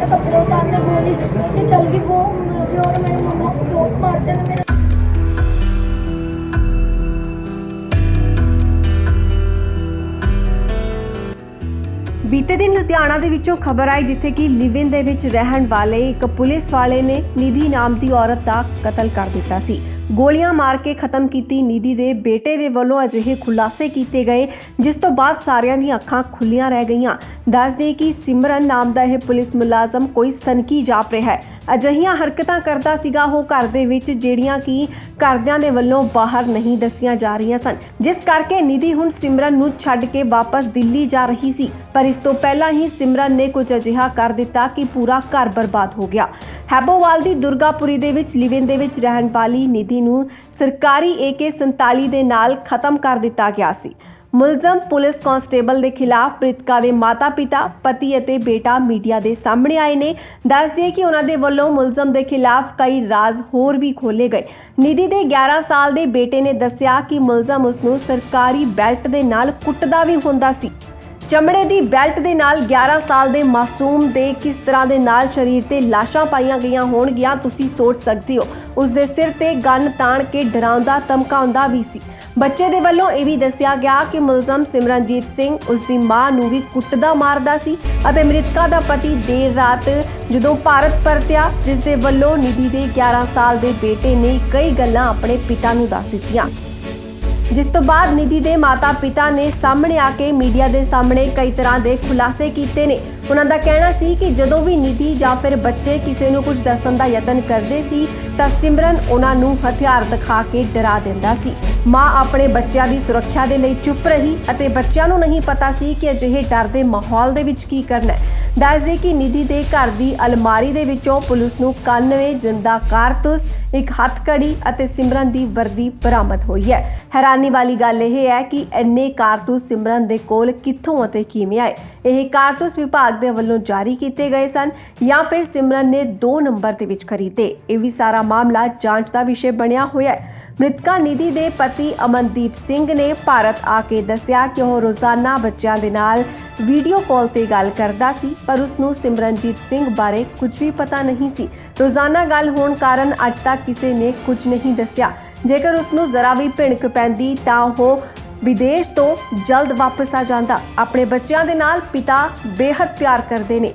थे कपड़े उतारने, गोली ये चल गई वो मुझे और मेरी मम्मा को बहुत मारते थे। मेरा बीते दिन लुधियाना ਦੇ ਵਿੱਚੋਂ ਖਬਰ ਆਈ ਜਿੱਥੇ ਕਿ ਲਿਵ-ਇਨ ਦੇ ਵਿੱਚ ਰਹਿਣ ਵਾਲੇ ਇੱਕ ਪੁਲਿਸ ਵਾਲੇ ਨੇ ਨਿਧੀ ਨਾਮ ਦੀ ਔਰਤ ਦਾ ਕਤਲ ਕਰ ਦਿੱਤਾ ਸੀ। ਗੋਲੀਆਂ ਮਾਰ ਕੇ ਖਤਮ ਕੀਤੀ ਨਿਧੀ ਦੇ ਬੇਟੇ ਦੇ ਵੱਲੋਂ ਅਜਿਹੇ ਖੁਲਾਸੇ ਕੀਤੇ ਗਏ ਜਿਸ ਤੋਂ ਬਾਅਦ ਸਾਰਿਆਂ ਦੀਆਂ ਅੱਖਾਂ ਖੁੱਲੀਆਂ ਰਹਿ ਗਈਆਂ। ਦੱਸਦੇ ਕਿ ਸਿਮਰਨ ਨਾਮ ਦਾ ਇਹ ਪੁਲਿਸ ਮੁਲਾਜ਼ਮ ਕੋਈ ਸਨਕੀ ਜਾਪ ਰਿਹਾ ਹੈ। ਅਜਿਹੀਆਂ ਹਰਕਤਾਂ ਕਰਦਾ ਸੀਗਾ ਉਹ ਘਰ ਦੇ ਵਿੱਚ ਜਿਹੜੀਆਂ ਕਿ ਘਰਦਿਆਂ ਦੇ ਵੱਲੋਂ ਬਾਹਰ ਨਹੀਂ ਦੱਸੀਆਂ ਜਾ ਰਹੀਆਂ ਸਨ, ਜਿਸ ਕਰਕੇ ਨਿਧੀ ਹੁਣ ਸਿਮਰਨ ਨੂੰ ਛੱਡ ਕੇ ਵਾਪਸ ਦਿੱਲੀ ਜਾ ਰਹੀ ਸੀ। ਪਰ ਇਸ ਤੋਂ ਪਹਿਲਾਂ ਹੀ ਸਿਮਰਨ ਨੇ ਕੁਝ ਅਜਿਹਾ ਕਰ ਦਿੱਤਾ ਕਿ ਪੂਰਾ ਘਰ ਬਰਬਾਦ ਹੋ ਗਿਆ। ਹੈਬੋਵਾਲ ਦੀ ਦੁਰਗਾਪੁਰੀ ਦੇ ਵਿੱਚ ਲਿਵ-ਇਨ ਦੇ ਵਿੱਚ ਰਹਿਣ ਵਾਲੀ ਨਿਧੀ ਨੂੰ ਸਰਕਾਰੀ AK-47 ਦੇ ਨਾਲ ਖਤਮ ਕਰ ਦਿੱਤਾ ਗਿਆ ਸੀ। ਮੁਲਜ਼ਮ ਪੁਲਿਸ ਕਾਂਸਟੇਬਲ ਦੇ ਖਿਲਾਫ ਮ੍ਰਿਤਕਾ ਦੇ ਮਾਤਾ-ਪਿਤਾ, ਪਤੀ ਅਤੇ ਬੇਟਾ ਮੀਡੀਆ ਦੇ ਸਾਹਮਣੇ ਆਏ ਨੇ। ਦੱਸਦੇ ਕਿ ਉਹਨਾਂ ਦੇ ਵੱਲੋਂ ਮੁਲਜ਼ਮ ਦੇ ਖਿਲਾਫ ਕਈ ਰਾਜ਼ ਹੋਰ ਵੀ ਖੋਲੇ ਗਏ। ਨਿਧੀ ਦੇ 11 ਸਾਲ ਦੇ ਬੇਟੇ ਨੇ ਦੱਸਿਆ ਕਿ ਮੁਲਜ਼ਮ ਉਸ ਨੂੰ ਸਰਕਾਰੀ ਬੈਲਟ ਦੇ ਨਾਲ ਕੁੱਟਦਾ ਵੀ ਹੁੰਦਾ ਸੀ। ਚਮੜੇ ਦੀ ਬੈਲਟ ਦੇ ਨਾਲ 11 ਸਾਲ ਦੇ ਮਾਸੂਮ ਦੇ ਕਿਸ ਤਰ੍ਹਾਂ ਦੇ ਨਾਲ ਸਰੀਰ ਤੇ ਲਾਸ਼ਾਂ ਪਾਈਆਂ ਗਈਆਂ ਹੋਣਗੀਆਂ ਤੁਸੀਂ ਸੋਚ ਸਕਦੇ ਹੋ। ਉਸ ਦੇ ਸਿਰ ਤੇ ਗਨ ਤਾਣ ਕੇ ਡਰਾਉਂਦਾ ਧਮਕਾਉਂਦਾ ਵੀ ਸੀ। ਬੱਚੇ ਦੇ ਵੱਲੋਂ ਇਹ ਵੀ ਦੱਸਿਆ ਗਿਆ ਕਿ ਮੁਲਜ਼ਮ ਸਿਮਰਨਜੀਤ ਸਿੰਘ ਉਸ ਦੀ ਮਾਂ ਨੂੰ ਵੀ ਕੁੱਟਦਾ ਮਾਰਦਾ ਸੀ ਅਤੇ ਮ੍ਰਿਤਕਾ ਦਾ ਪਤੀ ਦੇਰ ਰਾਤ ਜਦੋਂ ਭਾਰਤ ਪਰਤਿਆ, ਜਿਸ ਦੇ ਵੱਲੋਂ ਨਿਧੀ ਦੇ 11 ਸਾਲ ਦੇ ਬੇਟੇ ਨੇ ਕਈ ਗੱਲਾਂ ਆਪਣੇ ਪਿਤਾ ਨੂੰ ਦੱਸ ਦਿੱਤੀਆਂ, ਜਿਸ ਤੋਂ ਬਾਅਦ ਨਿਧੀ ਦੇ ਮਾਤਾ-ਪਿਤਾ ਨੇ ਸਾਹਮਣੇ ਆ ਕੇ ਮੀਡੀਆ ਦੇ ਸਾਹਮਣੇ ਕਈ ਤਰ੍ਹਾਂ ਦੇ ਖੁਲਾਸੇ ਕੀਤੇ ਨੇ। ਉਹਨਾਂ ਦਾ ਕਹਿਣਾ ਸੀ ਕਿ ਜਦੋਂ ਵੀ ਨਿਧੀ ਜਾਂ ਫਿਰ ਬੱਚੇ ਕਿਸੇ ਨੂੰ ਕੁਝ ਦੱਸਣ ਦਾ ਯਤਨ ਕਰਦੇ ਸੀ ਤਾਂ ਸਿਮਰਨ ਉਹਨਾਂ ਨੂੰ ਹਥਿਆਰ ਦਿਖਾ ਕੇ ਡਰਾ ਦਿੰਦਾ ਸੀ। ਮਾਂ ਆਪਣੇ ਬੱਚਿਆਂ ਦੀ ਸੁਰੱਖਿਆ ਦੇ ਲਈ ਚੁੱਪ ਰਹੀ ਅਤੇ ਬੱਚਿਆਂ ਨੂੰ ਨਹੀਂ ਪਤਾ ਸੀ ਕਿ ਅਜਿਹੇ ਡਰ ਦੇ ਮਾਹੌਲ ਦੇ ਵਿੱਚ ਕੀ ਕਰਨਾ ਹੈ। ਦੱਸਦੇ ਕਿ ਨਿਧੀ ਦੇ ਘਰ ਦੀ ਅਲਮਾਰੀ ਦੇ ਵਿੱਚੋਂ ਪੁਲਿਸ ਨੂੰ 91 ਜ਼ਿੰਦਾ ਕਾਰਤੂਸ, ਇੱਕ ਹੱਥਕੜੀ ਅਤੇ ਸਿਮਰਨ ਦੀ ਵਰਦੀ ਬਰਾਮਦ ਹੋਈ ਹੈ। ਹੈਰਾਨੀ ਵਾਲੀ ਗੱਲ ਇਹ ਹੈ ਕਿ ਇੰਨੇ ਕਾਰਤੂਸ ਸਿਮਰਨ ਦੇ ਕੋਲ ਕਿੱਥੋਂ ਅਤੇ ਕਿਵੇਂ ਆਏ। ਇਹ ਕਾਰਤੂਸ ਵਿਭਾਗ ਦੇ ਵੱਲੋਂ ਜਾਰੀ ਕੀਤੇ ਗਏ ਸਨ ਜਾਂ ਫਿਰ ਸਿਮਰਨ ਨੇ 2 ਨੰਬਰ ਦੇ ਵਿੱਚ ਖਰੀਦੇ। ਇਹ ਵੀ ਸਾਰਾ ਮਾਮਲਾ ਜਾਂਚ ਦਾ ਵਿਸ਼ੇ ਬਣਿਆ ਹੋਇਆ ਹੈ। ਮ੍ਰਿਤਕਾ ਨਿਧੀ ਦੇ ਪਤੀ ਅਮਨਦੀਪ ਸਿੰਘ ਨੇ ਭਾਰਤ ਆ ਕੇ ਦੱਸਿਆ ਕਿ ਉਹ ਰੋਜ਼ਾਨਾ ਬੱਚਿਆਂ ਦੇ ਨਾਲ ਵੀਡੀਓ ਕਾਲ ਤੇ ਗੱਲ ਕਰਦਾ ਸੀ, ਪਰ ਉਸ ਨੂੰ ਸਿਮਰਨਜੀਤ ਸਿੰਘ ਬਾਰੇ ਕੁਝ ਵੀ ਪਤਾ ਨਹੀਂ ਸੀ। ਰੋਜ਼ਾਨਾ ਗੱਲ ਹੋਣ ਕਾਰਨ ਅੱਜ ਤੱਕ ਕਿਸੇ ਨੇ ਕੁਝ ਨਹੀਂ ਦੱਸਿਆ। ਜੇਕਰ ਉਸ ਨੂੰ ਜ਼ਰਾ ਵੀ ਭਿਣਕ ਪੈਂਦੀ ਤਾਂ ਉਹ ਵਿਦੇਸ਼ ਤੋਂ ਜਲਦ ਵਾਪਸ ਆ ਜਾਂਦਾ। ਆਪਣੇ ਬੱਚਿਆਂ ਦੇ ਨਾਲ ਪਿਤਾ ਬੇਹੱਦ ਪਿਆਰ ਕਰਦੇ ਨੇ।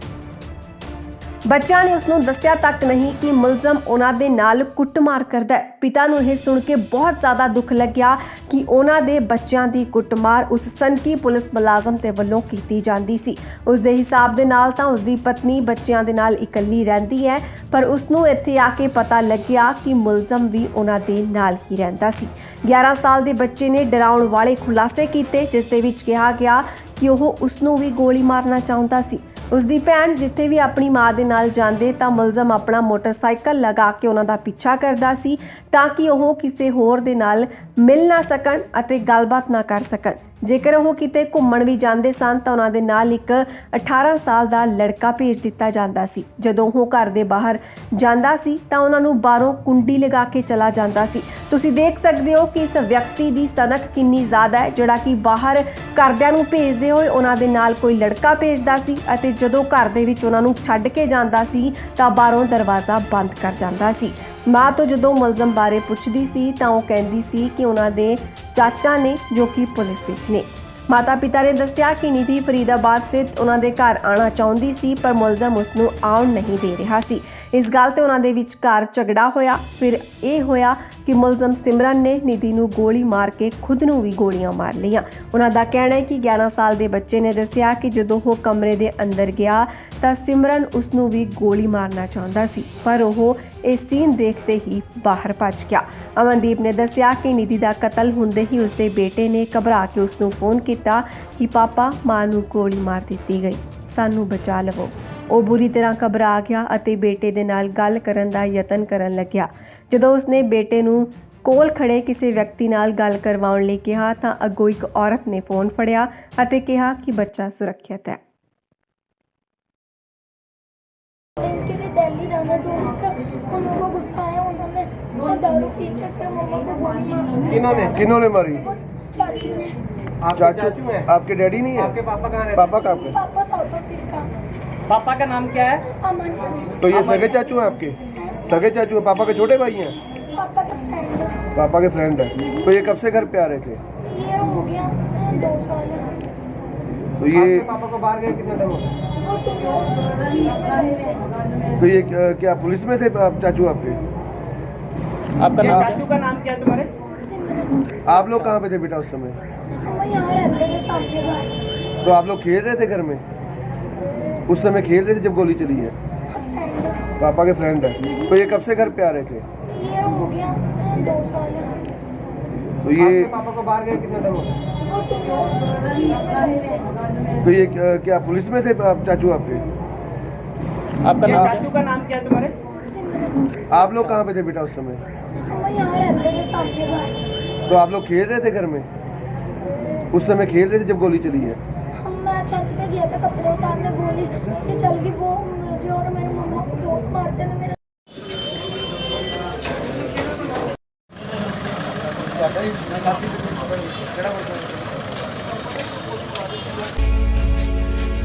ਬੱਚਿਆਂ ਨੇ ਉਸ ਨੂੰ ਦੱਸਿਆ ਤੱਕ ਨਹੀਂ ਕਿ ਮੁਲਜ਼ਮ ਉਹਨਾਂ ਦੇ ਨਾਲ ਕੁੱਟਮਾਰ ਕਰਦਾ ਹੈ। ਪਿਤਾ ਨੂੰ ਇਹ ਸੁਣ ਕੇ ਬਹੁਤ ਜ਼ਿਆਦਾ ਦੁੱਖ ਲੱਗਿਆ ਕਿ ਉਹਨਾਂ ਦੇ ਬੱਚਿਆਂ ਦੀ ਕੁੱਟਮਾਰ ਉਸ ਸਨਕੀ ਪੁਲਿਸ ਮੁਲਾਜ਼ਮ ਦੇ ਵੱਲੋਂ ਕੀਤੀ ਜਾਂਦੀ ਸੀ। ਉਸ ਦੇ ਹਿਸਾਬ ਦੇ ਨਾਲ ਤਾਂ ਉਸ ਦੀ ਪਤਨੀ ਬੱਚਿਆਂ ਦੇ ਨਾਲ ਇਕੱਲੀ ਰਹਿੰਦੀ ਹੈ, ਪਰ ਉਸ ਨੂੰ ਇੱਥੇ ਆ ਕੇ ਪਤਾ ਲੱਗਿਆ ਕਿ ਮੁਲਜ਼ਮ ਵੀ ਉਹਨਾਂ ਦੇ ਨਾਲ ਹੀ ਰਹਿੰਦਾ ਸੀ। 11 ਸਾਲ ਦੇ ਬੱਚੇ ਨੇ ਡਰਾਉਣ ਵਾਲੇ ਖੁਲਾਸੇ ਕੀਤੇ, ਜਿਸ ਦੇ ਵਿੱਚ ਕਿਹਾ ਗਿਆ ਕਿ ਉਹ ਉਸ ਨੂੰ ਵੀ ਗੋਲੀ ਮਾਰਨਾ ਚਾਹੁੰਦਾ ਸੀ। ਉਸ ਦੀ ਭੈਣ ਜਿੱਥੇ ਵੀ ਆਪਣੀ ਮਾਂ ਦੇ ਨਾਲ ਜਾਂਦੇ ਤਾਂ ਮੁਲਜ਼ਮ ਆਪਣਾ ਮੋਟਰਸਾਈਕਲ ਲਗਾ ਕੇ ਉਹਨਾਂ ਦਾ ਪਿੱਛਾ ਕਰਦਾ ਸੀ ਤਾਂ ਕਿ ਉਹ ਕਿਸੇ ਹੋਰ ਦੇ ਨਾਲ ਮਿਲ ਨਾ ਸਕਣ ਅਤੇ ਗੱਲਬਾਤ ਨਾ ਕਰ ਸਕਣ। ਜੇਕਰ ਉਹ ਕਿਤੇ ਘੁੰਮਣ ਵੀ ਜਾਂਦੇ ਸਨ ਤਾਂ ਉਹਨਾਂ ਦੇ ਨਾਲ ਇੱਕ 18 ਸਾਲ ਦਾ ਲੜਕਾ ਭੇਜ ਦਿੱਤਾ ਜਾਂਦਾ ਸੀ। ਜਦੋਂ ਉਹ ਘਰ ਦੇ ਬਾਹਰ ਜਾਂਦਾ ਸੀ ਤਾਂ ਉਹਨਾਂ ਨੂੰ ਬਾਹਰੋਂ ਕੁੰਡੀ ਲਗਾ ਕੇ ਚਲਾ ਜਾਂਦਾ ਸੀ। ਤੁਸੀਂ ਦੇਖ ਸਕਦੇ ਹੋ ਕਿ ਇਸ ਵਿਅਕਤੀ ਦੀ ਸਨਖ ਕਿੰਨੀ ਜ਼ਿਆਦਾ ਹੈ, ਜਿਹੜਾ ਕਿ ਬਾਹਰ ਘਰਦਿਆਂ ਨੂੰ ਭੇਜਦੇ ਹੋਏ ਉਹਨਾਂ ਦੇ ਨਾਲ ਕੋਈ ਲੜਕਾ ਭੇਜਦਾ ਸੀ ਅਤੇ ਜਦੋਂ ਘਰ ਦੇ ਵਿੱਚ ਉਹਨਾਂ ਨੂੰ ਛੱਡ ਕੇ ਜਾਂਦਾ ਸੀ ਤਾਂ ਬਾਹਰੋਂ ਦਰਵਾਜ਼ਾ ਬੰਦ ਕਰ ਜਾਂਦਾ ਸੀ। ਮਾਂ ਤੋਂ ਜਦੋਂ ਮੁਲਜ਼ਮ ਬਾਰੇ ਪੁੱਛਦੀ ਸੀ ਤਾਂ ਉਹ ਕਹਿੰਦੀ ਸੀ ਕਿ ਉਹਨਾਂ ਦੇ ਚਾਚਾ ਨੇ ਜੋ ਕਿ ਪੁਲਿਸ ਵਿੱਚ ਨੇ। ਮਾਤਾ-ਪਿਤਾ ਨੇ ਦੱਸਿਆ ਕਿ ਨਿਧੀ ਫਰੀਦਾਬਾਦ ਸਥਿਤ ਉਹਨਾਂ ਦੇ ਘਰ ਆਉਣਾ ਚਾਹੁੰਦੀ ਸੀ, ਪਰ ਮੁਲਜ਼ਮ ਉਸ ਨੂੰ ਆਉਣ ਨਹੀਂ ਦੇ ਰਿਹਾ ਸੀ। ਇਸ ਗੱਲ ਤੇ ਉਹਨਾਂ ਦੇ ਵਿਚਕਾਰ ਝਗੜਾ ਹੋਇਆ। ਫਿਰ ਇਹ ਹੋਇਆ ਕਿ ਮੁਲਜ਼ਮ ਸਿਮਰਨ ਨੇ ਨਿਧੀ ਨੂੰ ਗੋਲੀ ਮਾਰ ਕੇ ਖੁਦ ਨੂੰ ਵੀ ਗੋਲੀਆਂ ਮਾਰ ਲਈਆਂ। ਉਹਨਾਂ ਦਾ ਕਹਿਣਾ ਹੈ ਕਿ 11 ਸਾਲ ਦੇ ਬੱਚੇ ਨੇ ਦੱਸਿਆ ਕਿ ਜਦੋਂ ਉਹ ਕਮਰੇ ਦੇ ਅੰਦਰ ਗਿਆ ਤਾਂ ਸਿਮਰਨ ਉਸ ਨੂੰ ਵੀ ਗੋਲੀ ਮਾਰਨਾ ਚਾਹੁੰਦਾ ਸੀ, ਪਰ ਉਹ ਇਹ ਸੀਨ ਦੇਖਦੇ ਹੀ ਬਾਹਰ ਭੱਜ ਗਿਆ। ਅਮਨਦੀਪ ਨੇ ਦੱਸਿਆ ਕਿ ਨਿਧੀ ਦਾ ਕਤਲ ਹੁੰਦੇ ਹੀ ਉਸਦੇ ਬੇਟੇ ਨੇ ਘਬਰਾ ਕੇ ਉਸ ਨੂੰ ਫੋਨ ਕੀਤਾ ਕਿ ਪਾਪਾ, ਮਾਂ ਨੂੰ ਗੋਲੀ ਮਾਰ ਦਿੱਤੀ ਗਈ, ਸਾਨੂੰ ਬਚਾ ਲਵੋ। ਉਹ ਬੁਰੀ ਤਰ੍ਹਾਂ ਘਬਰਾ ਗਿਆ ਅਤੇ ਬੇਟੇ ਦੇ ਨਾਲ ਗੱਲ ਕਰਨ ਦਾ ਯਤਨ ਕਰਨ ਲੱਗਿਆ। ਜਦੋਂ ਉਸਨੇ ਬੇਟੇ ਨੂੰ ਕੋਲ ਖੜੇ ਕਿਸੇ ਵਿਅਕਤੀ ਨਾਲ ਗੱਲ ਕਰਵਾਉਣ ਲਈ ਕਿਹਾ ਤਾਂ ਅੱਗੋਂ ਇੱਕ ਔਰਤ ਨੇ ਫੋਨ ਫੜਿਆ ਅਤੇ ਕਿਹਾ ਕਿ ਬੱਚਾ ਸੁਰੱਖਿਅਤ ਹੈ। दिल्ली जाना दूर, उनको गुस्सा आया, उन्होंने दारू पी के फिर मम्मा को गोली मारी। किन्होंने मारी? चाचू ने। चाचू है? आपके डैडी नहीं है? आपके पापा कहाँ रहते? पापा कहाँ पे? पापा साउथ अफ्रीका। पापा का नाम क्या है? अमन। तो ये सगे चाचू हैं आपके? सगे चाचू हैं, पापा के छोटे भाई हैं? पापा का फ्रेंड है। पापा के फ्रेंड है। तो ये कब से घर पे आ रहे थे? ये हो गया 2 साल। तो ये पापा को बाहर गए कितना टाइम हो गया? वो 2016 में गए थे। तो ये क्या पुलिस में थे चाचू आपके? आपका नाम? चाचू का नाम क्या है तुम्हारे? सिमरन। आप लोग कहाँ पे थे बेटा उस समय? हम यहाँ रहते थे सामने घर। तो आप लोग खेल रहे थे घर में? उस समय खेल रहे थे जब गोली चली है? फ्रेंड है। पापा के फ्रेंड है। तो ये कब से घर पे आ रहे थे? ये हो गया 2 साल। तो ये पापा को बाहर गए कितना टाइम हो गया? वो 2016 में गए थे। तो ये क्या पुलिस में थे चाचू आपके? आपका नाम? चाचू का नाम क्या है तुम्हारे? सिमरन। आप लोग कहाँ पे थे बेटा उस समय? हम यहाँ रहते थे सामने घर। तो आप लोग खेल रहे थे घर में? उस समय खेल रहे थे जब गोली चली है? मैं छत पे गया था कपड़े उतारने, गोली ये चल गई। वो मुझे और मेरे मम्मा को बहुत मारते थे। मेरे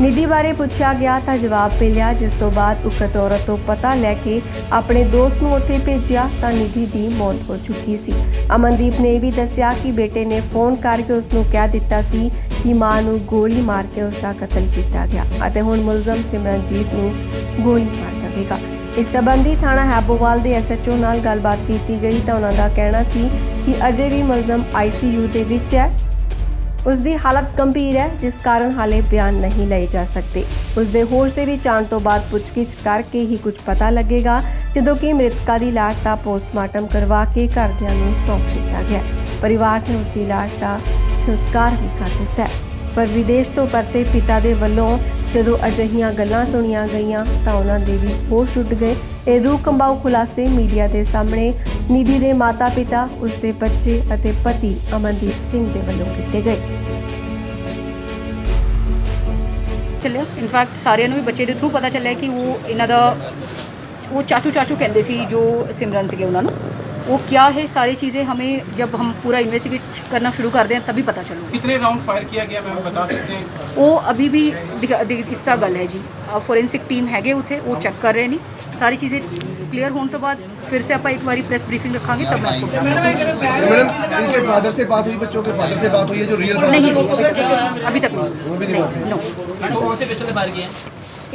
ਨਿਧੀ ਬਾਰੇ ਪੁੱਛਿਆ ਗਿਆ ਤਾਂ ਜਵਾਬ ਮਿਲਿਆ, ਜਿਸ ਤੋਂ ਬਾਅਦ ਉਕਤ ਔਰਤ ਤੋਂ ਪਤਾ ਲੈ ਕੇ ਆਪਣੇ ਦੋਸਤ ਨੂੰ ਉੱਥੇ ਭੇਜਿਆ ਤਾਂ ਨਿਧੀ ਦੀ ਮੌਤ ਹੋ ਚੁੱਕੀ ਸੀ। ਅਮਨਦੀਪ ਨੇ ਇਹ ਵੀ ਦੱਸਿਆ ਕਿ ਬੇਟੇ ਨੇ ਫੋਨ ਕਰਕੇ ਉਸ ਨੂੰ ਕਹਿ ਦਿੱਤਾ ਸੀ ਕਿ ਮਾਂ ਨੂੰ ਗੋਲੀ ਮਾਰ ਕੇ ਉਸ ਦਾ ਕਤਲ ਕੀਤਾ ਗਿਆ ਅਤੇ ਹੁਣ ਮੁਲਜ਼ਮ ਸਿਮਰਨਜੀਤ ਨੂੰ ਗੋਲੀ ਮਾਰ ਦੇਵੇਗਾ। ਇਸ ਸੰਬੰਧੀ ਥਾਣਾ ਹੈਬੋਵਾਲ ਦੇ ਐਸਐਚਓ ਨਾਲ ਗੱਲਬਾਤ ਕੀਤੀ ਗਈ ਤਾਂ ਉਹਨਾਂ ਦਾ ਕਹਿਣਾ ਸੀ ਕਿ ਅਜੇ ਵੀ ਮੁਲਜ਼ਮ ਆਈਸੀਯੂ ਦੇ ਵਿੱਚ ਹੈ। ਉਸ ਦੀ ਹਾਲਤ ਗੰਭੀਰ ਹੈ, ਜਿਸ ਕਾਰਨ ਹਾਲੇ ਬਿਆਨ ਨਹੀਂ ਲਏ ਜਾ ਸਕਦੇ। ਉਸ ਦੇ ਹੋਸ਼ ਦੇ ਵਿੱਚ ਆਉਣ ਤੋਂ ਬਾਅਦ ਪੁੱਛਗਿੱਛ ਕਰਕੇ ਹੀ ਕੁਝ ਪਤਾ ਲੱਗੇਗਾ, ਜਦੋਂ ਕਿ ਮ੍ਰਿਤਕਾ ਦੀ ਲਾਸ਼ ਦਾ ਪੋਸਟਮਾਰਟਮ ਕਰਵਾ ਕੇ ਘਰਦਿਆਂ ਨੂੰ ਸੌਂਪ ਦਿੱਤਾ ਗਿਆ। ਪਰਿਵਾਰ ਨੇ ਉਸ ਦੀ ਲਾਸ਼ ਦਾ ਸੰਸਕਾਰ ਵੀ ਕਰ ਦਿੱਤਾ ਹੈ। ਪਰ ਵਿਦੇਸ਼ ਤੋਂ ਪਰਤੇ ਪਿਤਾ ਦੇ ਵੱਲੋਂ ਜਦੋਂ ਅਜਿਹੀਆਂ ਗੱਲਾਂ ਸੁਣੀਆਂ ਗਈਆਂ ਤਾਂ ਉਹਨਾਂ ਦੇ ਵੀ ਹੋਸ਼ ਉੱਡ ਗਏ। ਇਹ ਰੂਹ ਕੰਬਾਊ ਖੁਲਾਸੇ ਮੀਡੀਆ ਦੇ ਸਾਹਮਣੇ ਨਿਧੀ ਦੇ ਮਾਤਾ-ਪਿਤਾ, ਉਸ ਦੇ ਬੱਚੇ ਅਤੇ ਪਤੀ ਅਮਨਦੀਪ ਸਿੰਘ ਦੇ ਵੱਲੋਂ ਕੀਤੇ ਗਏ। ਚੱਲਿਆ ਇਨਫੈਕਟ ਸਾਰਿਆਂ ਨੂੰ ਵੀ ਬੱਚੇ ਦੇ ਥਰੂ ਪਤਾ ਚੱਲਿਆ ਕਿ ਉਹ ਇਹਨਾਂ ਦਾ ਉਹ ਚਾਚੂ ਕਹਿੰਦੇ ਸੀ ਜੋ ਸਿਮਰਨ ਸੀਗੇ ਉਹਨਾਂ ਨੂੰ। वो क्या है सारी चीज़ें हमें जब हम पूरा इन्वेस्टिगेट करना शुरू करते हैं तभी पता चलूगा। कितने राउंड फायर किया गया मैम बता सकते हैं? वो अभी भी इसका गल है जी, फोरेंसिक टीम हैगे उथे वो चेक कर रहे नहीं सारी चीज़ें क्लियर होने तो बाद फिर से आप एक बार प्रेस ब्रीफिंग रखांगे तब मैं आपको मैडम इनके फादर से बात हुई, बच्चों के फादर से बात हुई है जो रियल फादर नहीं है? अभी तक नहीं नो। कौन से पिस्टल से फायर किए हैं?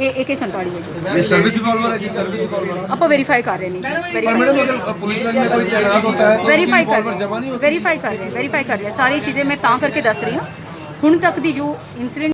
AK-47 है जी। ये सर्विस रिवॉल्वर है जी, सर्विस रिवॉल्वर। आप वेरीफाई कर रहे हैं पर मैडम अगर पुलिस लाइन में कोई तैनात होता है तो वेरीफाई कर रिवॉल्वर जमा नहीं होता? वेरीफाई कर रहे हैं सारी चीज़ें मैं ता करके दस रही हूँ। हुण तक दी जो इंसिडेंट